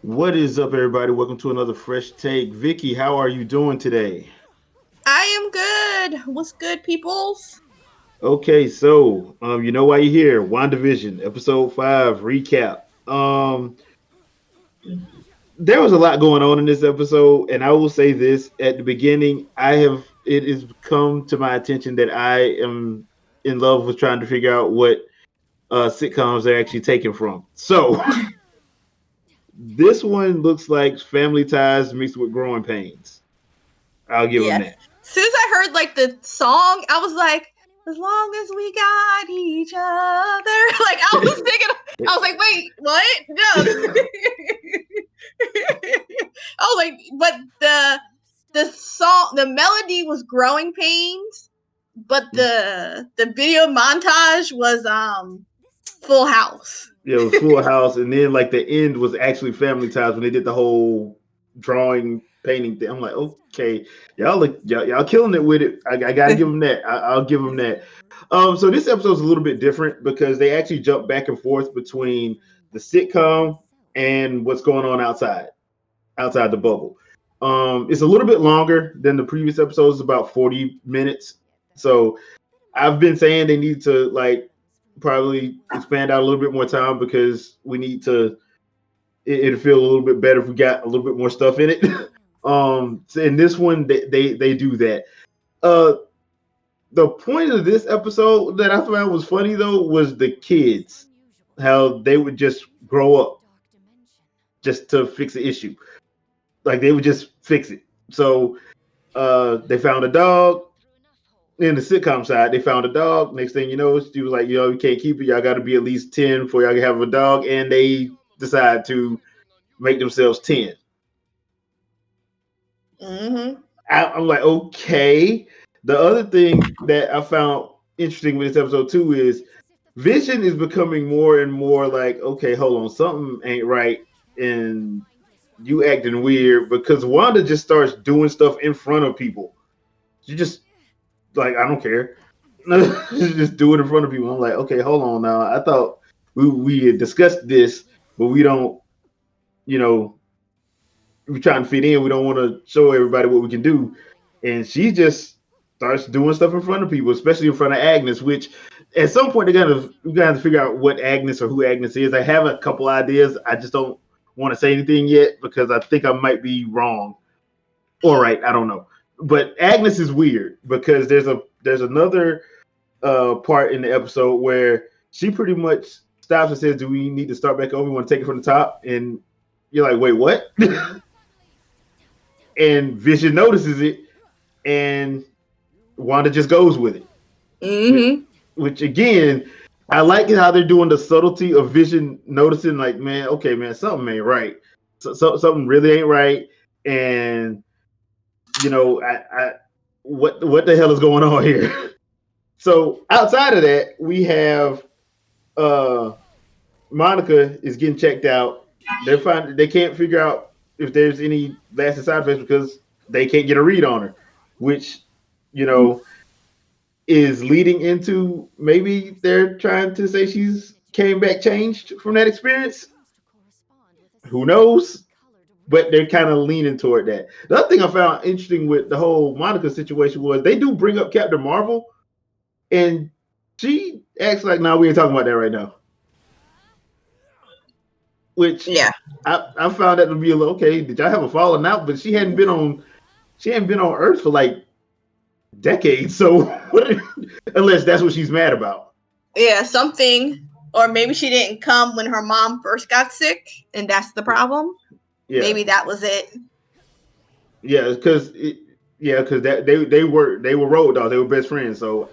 What is up, everybody? Welcome to another fresh take. Vicky, how are you doing today? I am good. What's good, peoples? Okay, so you know why you're here. WandaVision, episode 5 recap. There was a lot going on in this episode, and I will say this at the beginning. It has come to my attention that I am in love with trying to figure out what sitcoms they're actually taken from. So this one looks like Family Ties mixed with Growing Pains. I'll give them Yeah. that. As soon as I heard like the song, I was like, as long as we got each other. Like I was thinking, I was like, wait, what? No. I was like, but the song, the melody was Growing Pains, but the video montage was Full House. Yeah, it was Full House, and then like the end was actually Family Ties when they did the whole drawing painting thing. I'm like, okay, y'all killing it with it. I gotta give them that. I'll give them that. So this episode's a little bit different because they actually jump back and forth between the sitcom and what's going on outside the bubble. It's a little bit longer than the previous episodes, about 40 minutes. So I've been saying they need to like probably expand out a little bit more time because we need to. It'll feel a little bit better if we got a little bit more stuff in it. So in this one, they do that. Uh, the point of this episode that I found was funny though was the kids, how they would just grow up just to fix the issue. Like they would just fix it. So they found a dog in the sitcom side. They found a dog. Next thing you know, she was like, you can't keep it. Y'all got to be at least 10 before y'all can have a dog. And they decide to make themselves 10. Mm-hmm. I'm like, okay. The other thing that I found interesting with this episode too is Vision is becoming more and more like, okay, hold on, something ain't right, and you acting weird because Wanda just starts doing stuff in front of people. She just like, I don't care. Just do it in front of people. I'm like, okay, hold on now. I thought we had discussed this, but we don't, you know, we're trying to fit in. We don't want to show everybody what we can do. And she just starts doing stuff in front of people, especially in front of Agnes, which at some point we gotta figure out what Agnes or who Agnes is. I have a couple ideas. I just don't want to say anything yet because I think I might be wrong or right. I don't know. But Agnes is weird because there's another part in the episode where she pretty much stops and says, "Do we need to start back over? We want to take it from the top?" And you're like, "Wait, what?" And Vision notices it, and Wanda just goes with it. Which, Mm-hmm. which again, I like how they're doing the subtlety of Vision noticing, like, man, okay, man, something ain't right. Something really ain't right, and what the hell is going on here? So outside of that, we have uh Monica is getting checked out. They can't figure out if there's any lasting side effects because they can't get a read on her, which you know is leading into maybe they're trying to say she's came back changed from that experience. Who knows? But they're kind of leaning toward that. The other thing I found interesting with the whole Monica situation was they do bring up Captain Marvel, and she acts like, "No, we ain't talking about that right now." Which Yeah. I found that to be a little okay. Did y'all have a falling out? But she hadn't been on Earth for like decades. So unless that's what she's mad about. Yeah, something, or maybe she didn't come when her mom first got sick, and that's the problem. Yeah, Maybe that was it. yeah, because that they were road dogs. They were best friends. So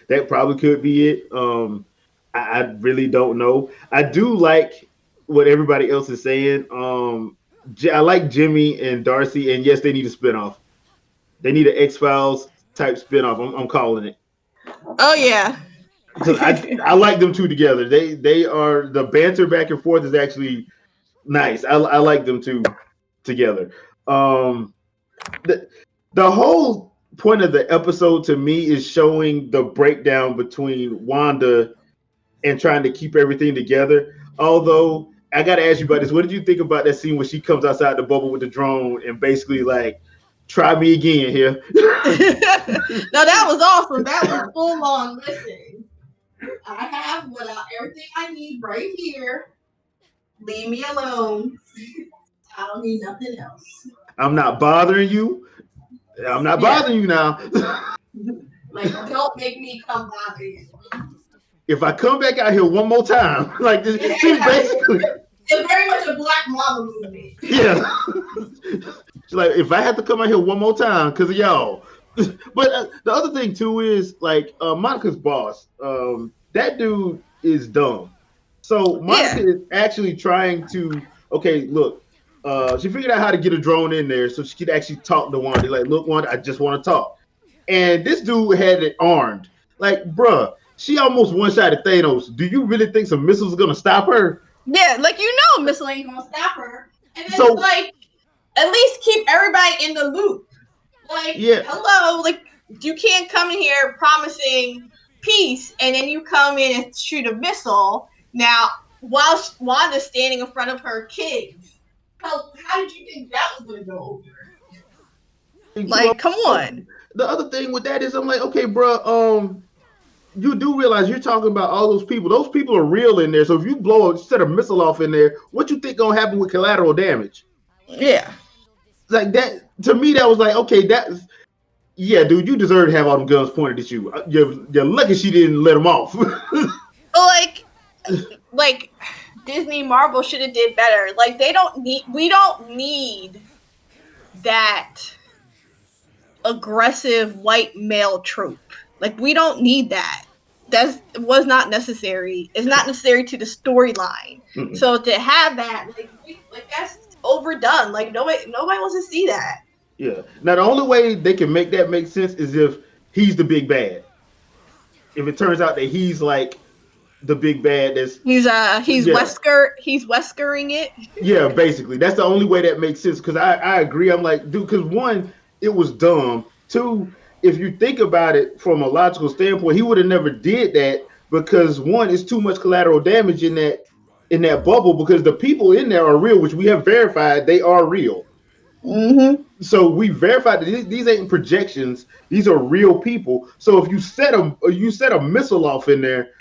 that probably could be it. I really don't know. I do like what everybody else is saying. I like Jimmy and Darcy, and yes, they need a spinoff. They need an X Files type spinoff. I'm calling it Oh yeah. because I like them two together. They are the banter back and forth is actually nice. I like them two together. Um, the the whole point of the episode to me is showing the breakdown between Wanda and trying to keep everything together. Although I gotta ask you about this. What did you think about that scene when she comes outside the bubble with the drone and basically like, try me again here? No, that was awesome. That was full on. Listen, I have everything I need right here. Leave me alone. I don't need nothing else. I'm not bothering you. I'm not bothering you now. Like, don't make me come bother you. If I come back out here one more time, like this, she's basically. It's very much a Black Mama movie. Yeah. She's like, if I have to come out here one more time because of y'all. But the other thing too is like Monica's boss. That dude is dumb. So Monica is actually trying to. Okay, look. She figured out how to get a drone in there so she could actually talk to Wanda. Like, look, Wanda, I just want to talk. And this dude had it armed. Like, bruh, she almost one-shotted Thanos. Do you really think some missiles are gonna stop her? Yeah, like missile ain't gonna stop her. And then so, like, at least keep everybody in the loop. Like, hello, like you can't come in here promising peace and then you come in and shoot a missile. Now, while Wanda's standing in front of her kids, how did you think that was gonna go over? Like, come on. The other thing with that is, I'm like, okay, bro, you do realize you're talking about all those people. Those people are real in there. So if you set a missile off in there, what you think gonna happen with collateral damage? Yeah. Like that, to me, that was like, okay, yeah, dude, you deserve to have all them guns pointed at you. You're lucky she didn't let them off. like Disney, Marvel should have did better. Like we don't need that aggressive white male trope. Like we don't need that. That was not necessary. It's not necessary to the storyline. Mm-mm. So to have that, like that's overdone. Like nobody wants to see that. Yeah. Now the only way they can make that make sense is if he's the big bad. If it turns out that he's like the big bad, he's Weskering it. Yeah, basically that's the only way that makes sense. Because I agree. I'm like, dude, because one, it was dumb. Two, if you think about it from a logical standpoint, he would have never did that because one, it's too much collateral damage in that bubble because the people in there are real, which we have verified they are real. Mm-hmm. So we verified that these ain't projections; these are real people. So if you set a missile off in there,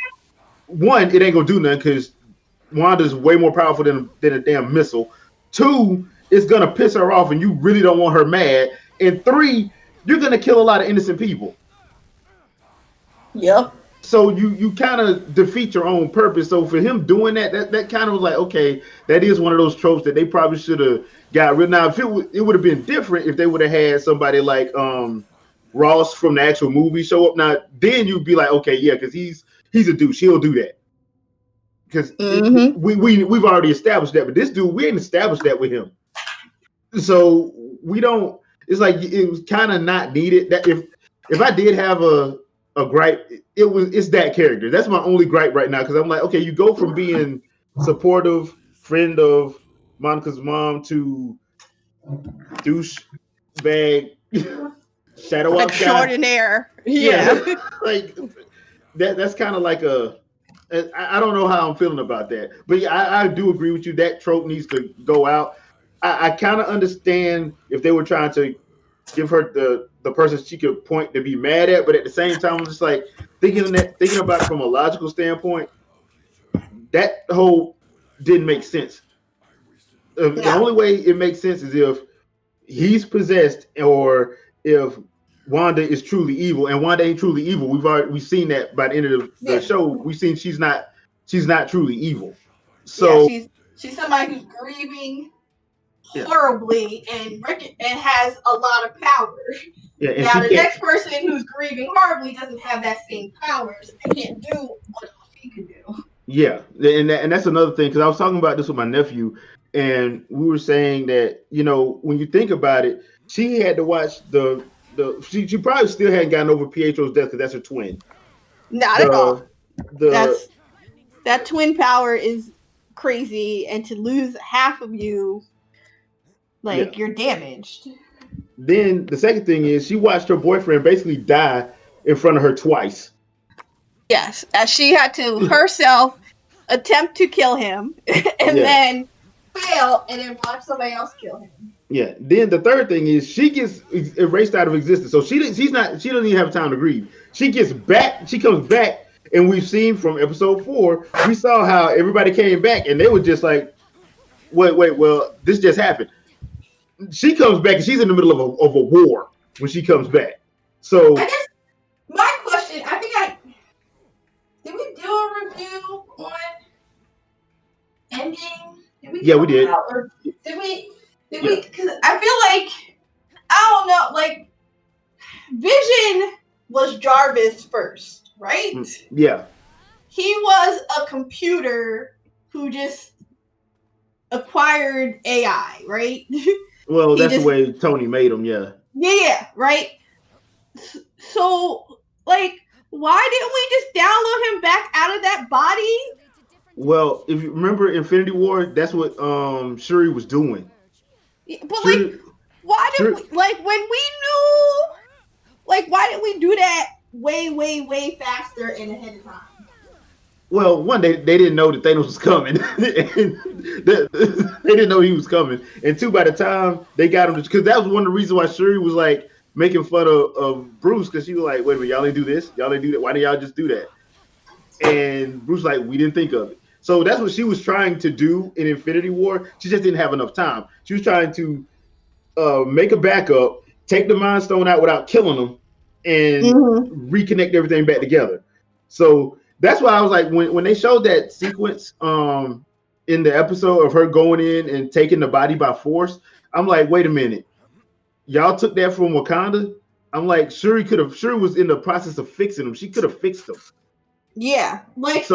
one, it ain't gonna do nothing because Wanda's way more powerful than a damn missile. Two, it's gonna piss her off, and you really don't want her mad. And three, you're gonna kill a lot of innocent people. Yep. So you kind of defeat your own purpose. So for him doing that kind of was like, okay, that is one of those tropes that they probably should have got rid of. Now, if it would have been different if they would have had somebody like Ross from the actual movie show up. Now, then you'd be like, okay, yeah, because he's a douche. He'll do that. Because we've already established that. But this dude, we ain't established that with him. So we don't. It's like it was kind of not needed. That if I did have a gripe, it's that character. That's my only gripe right now because I'm like, okay, you go from being supportive friend of Monica's mom to douchebag shadow extraordinaire. Yeah. Like that's kind of like I don't know how I'm feeling about that, but yeah, I do agree with you. That trope needs to go out. I kind of understand if they were trying to give her the person she could point to be mad at, but at the same time, I'm just like thinking about it from a logical standpoint. That whole didn't make sense. The only way it makes sense is if he's possessed or if Wanda is truly evil, and Wanda ain't truly evil. We've seen that by the end of the show. We've seen she's not truly evil. So she's somebody who's grieving horribly and has a lot of power. Yeah, now the next person who's grieving horribly doesn't have that same power, so they can't do what she can do. Yeah, and that's another thing because I was talking about this with my nephew, and we were saying that when you think about it, she had to watch she probably still hadn't gotten over Pietro's death because that's her twin. Not at all. That twin power is crazy, and to lose half of you. You're damaged. Then the second thing is she watched her boyfriend basically die in front of her twice. Yes, as she had to herself attempt to kill him and then fail and then watch somebody else kill him. Yeah. Then the third thing is she gets erased out of existence. So she doesn't even have time to grieve. She comes back, and we've seen from episode 4, we saw how everybody came back and they were just like, wait, well, this just happened. She comes back and she's in the middle of a war when she comes back. So I guess my question, did we do a review on Ending? We did. Did we? Because I feel like, I don't know, like, Vision was Jarvis first, right? Yeah. He was a computer who just acquired AI, right? Well, that's the way Tony made him, yeah. Yeah, right? So, like, why didn't we just download him back out of that body? Well, if you remember Infinity War, that's what Shuri was doing. But Shuri, like, why did we, like, when we knew, like, why didn't we do that way faster and ahead of time? Well, one, they didn't know that Thanos was coming. They didn't know he was coming. And two, by the time they got him, because that was one of the reasons why Shuri was like making fun of Bruce, because she was like, wait a minute, y'all ain't do this, y'all ain't do that. Why did y'all just do that? And Bruce was like, we didn't think of it. So that's what she was trying to do in Infinity War. She just didn't have enough time. She was trying to make a backup, take the Mind Stone out without killing them, and reconnect everything back together. So that's why I was like, when they showed that sequence in the episode of her going in and taking the body by force, I'm like, wait a minute. Y'all took that from Wakanda? I'm like, Shuri was in the process of fixing them. She could have fixed them. Yeah. Like,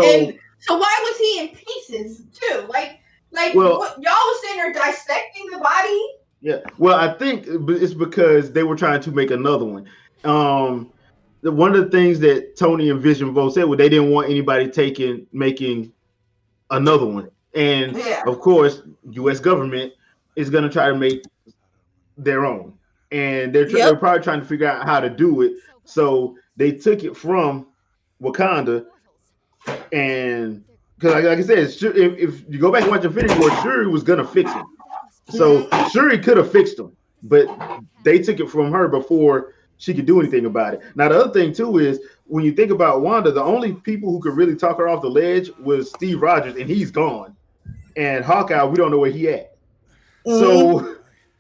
so why was he in pieces too? Like y'all was sitting there dissecting the body? Yeah. Well, I think it's because they were trying to make another one. One of the things that Tony and Vision both said was they didn't want anybody making another one. And of course, U.S. government is going to try to make their own. And they're probably trying to figure out how to do it. So they took it from Wakanda. And because like I said, if you go back and watch Infinity War, Shuri was going to fix him. So Shuri could have fixed him, but they took it from her before she could do anything about it. Now, the other thing, too, is when you think about Wanda, the only people who could really talk her off the ledge was Steve Rogers, and he's gone. And Hawkeye, we don't know where he at. So,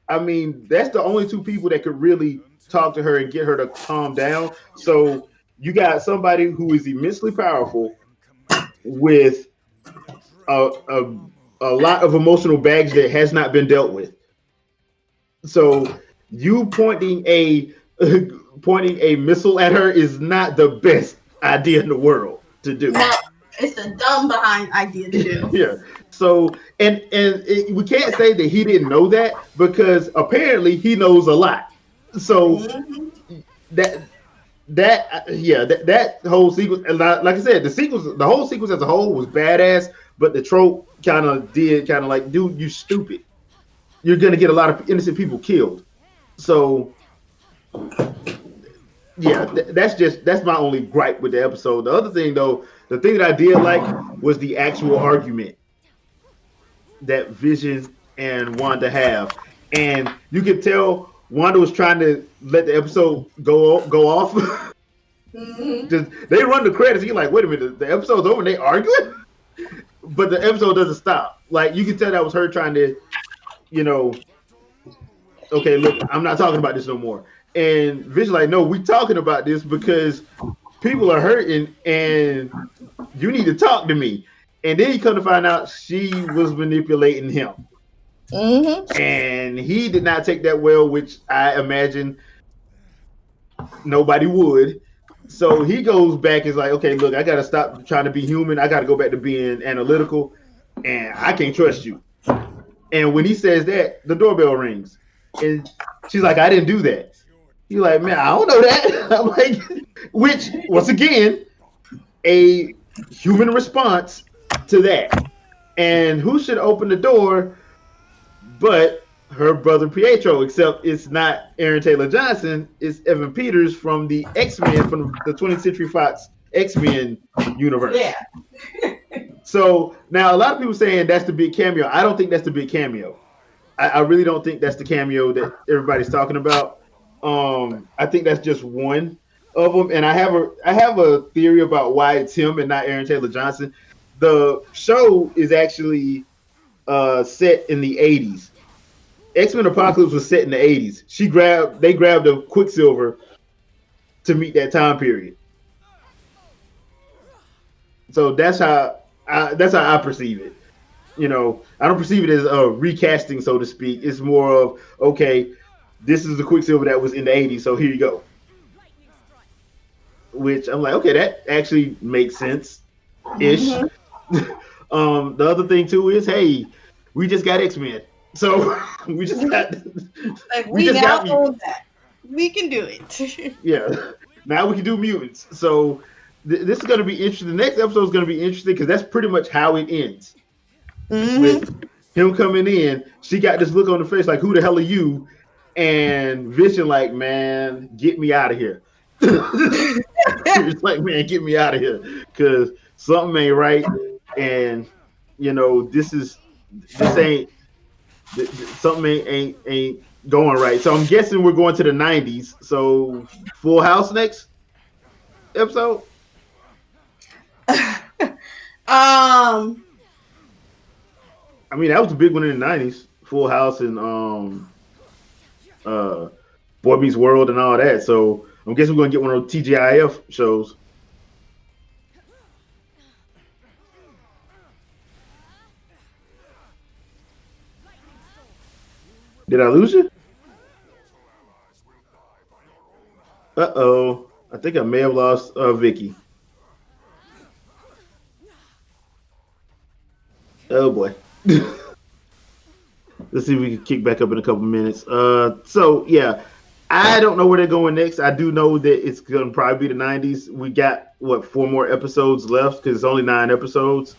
I mean, that's the only two people that could really talk to her and get her to calm down. So you got somebody who is immensely powerful with a lot of emotional baggage that has not been dealt with. So you pointing a missile at her is not the best idea in the world to do. No, it's a dumb behind idea to do. Yeah. So and we can't say that he didn't know that, because apparently he knows a lot. So that whole sequence, and like I said, the whole sequence as a whole was badass, but the trope kind of like, dude, you stupid. You're gonna get a lot of innocent people killed. So yeah, that's my only gripe with the episode. The other thing, though, the thing that I did like was the actual argument that Vision and Wanda have, and you could tell Wanda was trying to let the episode go off. Just, they run the credits. You're like, wait a minute, the episode's over and they arguing, but the episode doesn't stop. Like, you can tell that was her trying to, okay, look, I'm not talking about this no more. And Vision like, no, we talking about this because people are hurting and you need to talk to me. And then you come to find out she was manipulating him. And he did not take that well, which I imagine nobody would. So he goes back and is like, okay, look, I got to stop trying to be human. I got to go back to being analytical, and I can't trust you. And when he says that, the doorbell rings. And she's like, I didn't do that. He's like, man, I don't know that. I'm like, which, once again, a human response to that. And who should open the door but her brother Pietro, except it's not Aaron Taylor Johnson, it's Evan Peters from the X-Men, from the 20th Century Fox X-Men universe. Yeah. So now a lot of people saying that's the big cameo. I don't think that's the big cameo. I really don't think that's the cameo that everybody's talking about. I think that's just one of them, and I have a theory about why it's him and not Aaron Taylor Johnson. The show is actually set in the 80s. X-Men Apocalypse was set in the 80s. They grabbed a Quicksilver to meet that time period. So that's how I perceive it. You know, I don't perceive it as a recasting, so to speak. It's more of, okay, this is the Quicksilver that was in the 80s, so here you go. Which I'm like, okay, that actually makes sense ish. Mm-hmm. The other thing too is, hey, we just got X-Men. So we just got we just now got own that. We can do it. Yeah. Now we can do mutants. So this is going to be interesting. The next episode is going to be interesting because that's pretty much how it ends. Mm-hmm. With him coming in, she got this look on her face like, who the hell are you? And Vision like, man, get me out of here. It's like, man, get me out of here because something ain't right. And, you know, something ain't going right. So I'm guessing we're going to the 90s. So Full House next episode? I mean, that was a big one in the 90s. Full House and Boy Meets World and all that. So I'm guessing we're going to get one of those TGIF shows. Did I lose you? Uh-oh. I think I may have lost Vicky. Oh, boy. Let's see if we can kick back up in a couple minutes. So, yeah. I don't know where they're going next. I do know that it's going to probably be the 90s. We got, 4 more episodes left because it's only 9 episodes.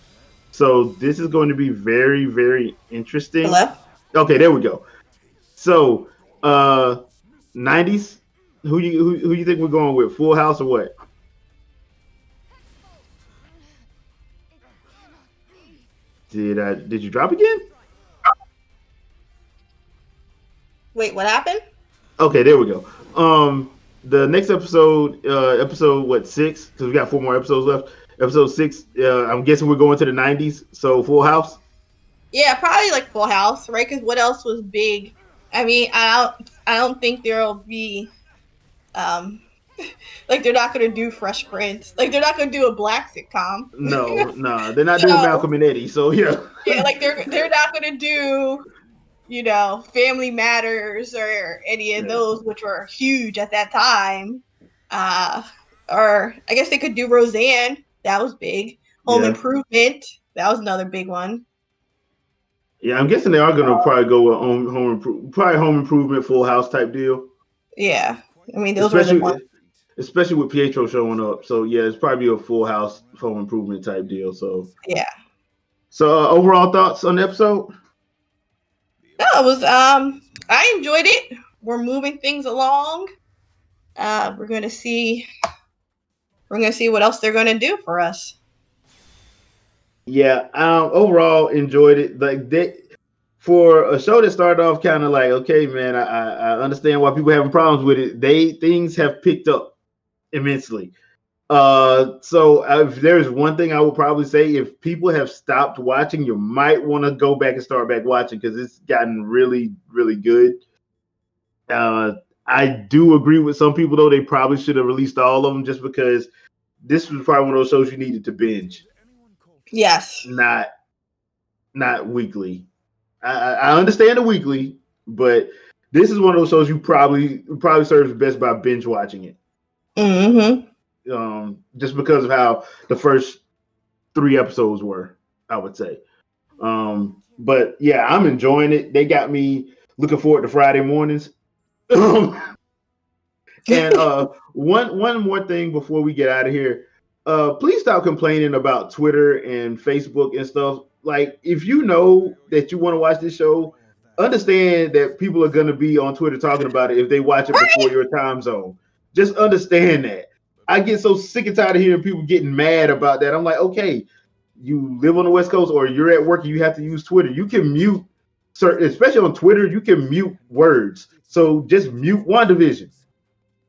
So this is going to be very, very interesting. Hello? Okay, there we go. So, 90s. Who you think we're going with? Full House or what? Did you drop again? Wait, what happened? Okay, there we go. The next episode, episode 6? Because we got 4 more episodes left. Episode 6. I'm guessing we're going to the 90s. So Full House. Yeah, probably like Full House, right? Because what else was big? I mean, I don't think there'll be, like they're not gonna do Fresh Prince. Like they're not gonna do a black sitcom. No, they're not doing Malcolm and Eddie. So yeah. Yeah, like they're not gonna do, Family Matters or any of those, which were huge at that time. Or I guess they could do Roseanne. That was big. Home Improvement. That was another big one. Yeah, I'm guessing they are going to probably go with Home Improvement, Full House type deal. Yeah, I mean those were the ones. Especially with Pietro showing up. So yeah, it's probably a Full House, Home Improvement type deal. So yeah. So overall thoughts on the episode? No, it was. I enjoyed it. We're moving things along. We're gonna see what else they're gonna do for us. Yeah, overall enjoyed it. Like for a show that started off kind of like, okay, man, I understand why people are having problems with it. Things have picked up immensely. So if there's one thing I would probably say, if people have stopped watching, you might want to go back and start back watching because it's gotten really, really good. I do agree with some people though; they probably should have released all of them just because this was probably one of those shows you needed to binge. Yes. Not weekly. I understand the weekly, but this is one of those shows you probably serves best by binge watching it. Mm-hmm. Just because of how the first 3 episodes were, I would say. But yeah, I'm enjoying it. They got me looking forward to Friday mornings. And one more thing before we get out of here. Please stop complaining about Twitter and Facebook and stuff. Like, if you know that you want to watch this show, understand that people are going to be on Twitter talking about it if they watch it before your time zone. Just understand that. I get so sick and tired of hearing people getting mad about that. I'm like, okay, you live on the West Coast or you're at work and you have to use Twitter, you can mute certain, especially on Twitter, you can mute words. So just mute WandaVision.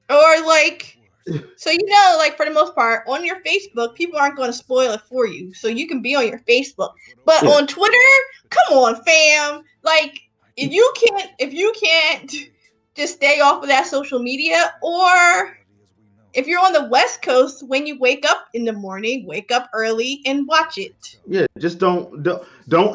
Or like, so you know, like for the most part, on your Facebook, people aren't going to spoil it for you, so you can be on your Facebook. But on Twitter, come on, fam. Like, if you can't just stay off of that social media, or if you're on the West Coast, when you wake up in the morning, wake up early and watch it. Yeah, just don't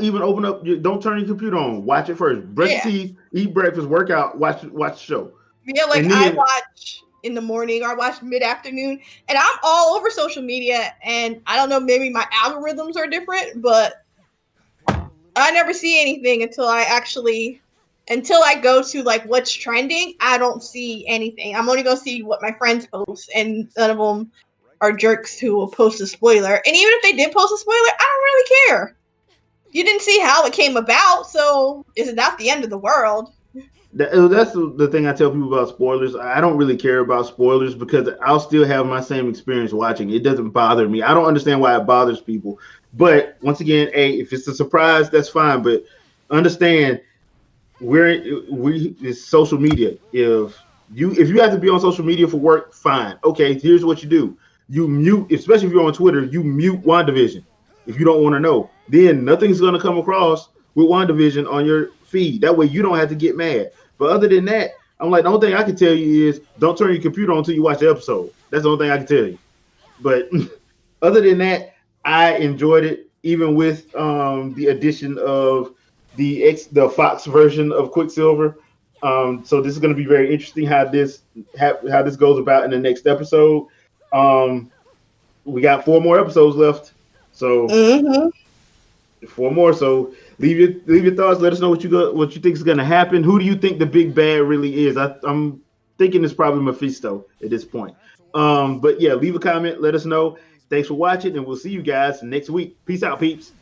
even open up. Don't turn your computer on. Watch it first. Brush your teeth, eat breakfast, work out, watch the show. Yeah, like I watch in the morning or I watch mid-afternoon, and I'm all over social media, and I don't know, maybe my algorithms are different, but I never see anything until I go to like what's trending. I don't see anything. I'm only gonna see what my friends post, and none of them are jerks who will post a spoiler. And even if they did post a spoiler, I don't really care. You didn't see how it came about, so it's not the end of the world. That's the thing I tell people about spoilers. I don't really care about spoilers because I'll still have my same experience watching. It doesn't bother me. I don't understand why it bothers people. But once again, if it's a surprise, that's fine. But understand, it's social media. If you have to be on social media for work, fine. Okay, here's what you do. You mute, especially if you're on Twitter, you mute WandaVision if you don't want to know. Then nothing's going to come across with WandaVision on your feed. That way you don't have to get mad. But other than that, I'm like, the only thing I can tell you is don't turn your computer on until you watch the episode. That's the only thing I can tell you. But other than that, I enjoyed it, even with the addition of the Fox version of Quicksilver. So this is going to be very interesting how this goes about in the next episode. We got 4 more episodes left, so 4 more. So leave your thoughts. Let us know what you think is going to happen. Who do you think the big bad really is? I'm thinking it's probably Mephisto at this point. But yeah, leave a comment. Let us know. Thanks for watching, and we'll see you guys next week. Peace out, peeps.